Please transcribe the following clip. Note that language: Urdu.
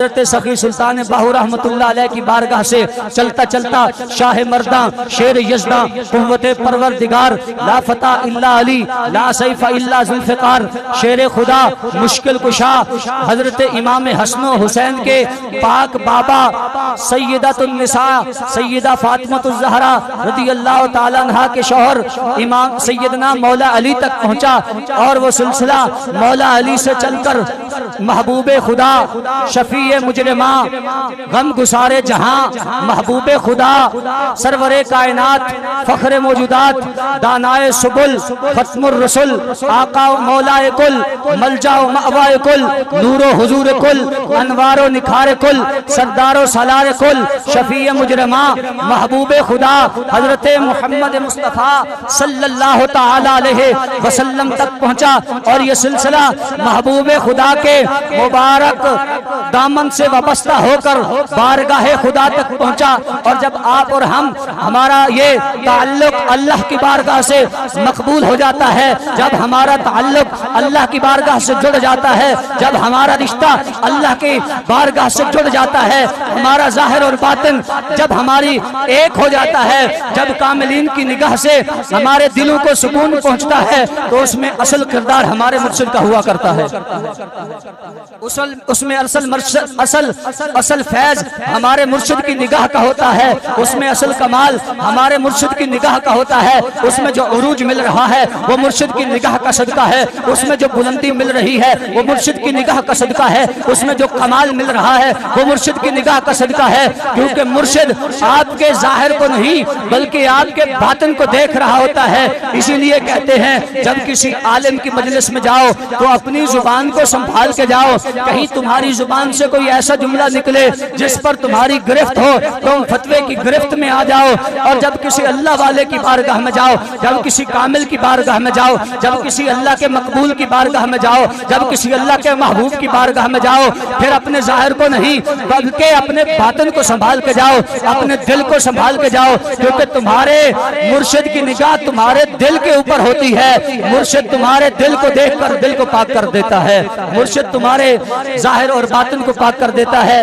حضرت سخی سلطان باہو رحمت اللہ علیہ کی بارگاہ سے چلتا چلتا شاہ مرداں شیر یزداں قوت پروردگار لا فتح الا علی لا سیف الا ذوالفقار شیر خدا مشکل کشا حضرت امام حسن و حسین کے پاک بابا سیدۃ النساء سیدہ فاطمہ الزہرا رضی اللہ تعالی عنہا کے شوہر امام سیدنا مولا علی تک پہنچا، اور وہ سلسلہ مولا علی سے چل کر محبوب خدا شفیع مجرماں غم گسار جہاں محبوب خدا سرور کائنات فخر موجودات دانائے سبل ختم الرسل آقا و مولا کل ملجا و مأوا کل نور و حضور کل انوار و نکھار کل سردار و سالار کل شفیع مجرماں محبوب خدا حضرت محمد مصطفیٰ صلی اللہ تعالی علیہ وسلم تک پہنچا، اور یہ سلسلہ محبوب خدا کے مبارک دامن سے وابستہ ہو کر بارگاہ خدا تک پہنچا۔ اور جب آپ اور ہمارا یہ تعلق اللہ کی بارگاہ سے مقبول ہو جاتا ہے، جب ہمارا تعلق اللہ کی بارگاہ سے جڑ جاتا ہے، جب ہمارا رشتہ اللہ کی بارگاہ سے جڑ جاتا ہے، ہمارا ظاہر اور باطن جب ہماری ایک ہو جاتا ہے، جب کاملین کی نگاہ سے ہمارے دلوں کو سکون پہنچتا ہے، تو اس میں اصل کردار ہمارے مرشد کا ہوا کرتا ہے، اس میں اصل فیض ہمارے مرشد کی نگاہ کا ہوتا ہے، اس میں اصل کمال ہمارے مرشد کی نگاہ کا ہوتا ہے، اس میں جو عروج مل رہا ہے وہ مرشد کی نگاہ کا صدقہ ہے، اس میں جو بلندی مل رہی ہے وہ مرشد کی نگاہ کا صدقہ ہے، اس میں جو کمال مل رہا ہے وہ مرشد کی نگاہ کا صدقہ ہے، کیونکہ مرشد آپ کے ظاہر کو نہیں بلکہ آپ کے باطن کو دیکھ رہا ہوتا ہے۔ اسی لیے کہتے ہیں جب کسی عالم کی مجلس میں جاؤ تو اپنی زبان کو سنبھال کے جاؤ، کہیں تمہاری زبان سے کوئی ایسا جملہ نکلے جس پر تمہاری گرفت ہو، تم فتوے کی گرفت میں آ جاؤ۔ اور جب کسی اللہ والے کی بارگاہ میں جاؤ، جب کسی کامل کی بارگاہ میں جاؤ، جب کسی اللہ کے مقبول کی بارگاہ میں جاؤ، جب کسی اللہ کے محبوب کی بارگاہ میں جاؤ، پھر اپنے ظاہر کو نہیں بلکہ اپنے باطن کو سنبھال کے جاؤ، اپنے دل کو سنبھال کے جاؤ، کیونکہ تمہارے مرشد کی نگاہ تمہارے دل کے اوپر ہوتی ہے۔ مرشد تمہارے دل کو دیکھ کر دل کو پاک کر دیتا ہے، مرشد تمہارے ظاہر اور باطن کو پاک کر دیتا ہے۔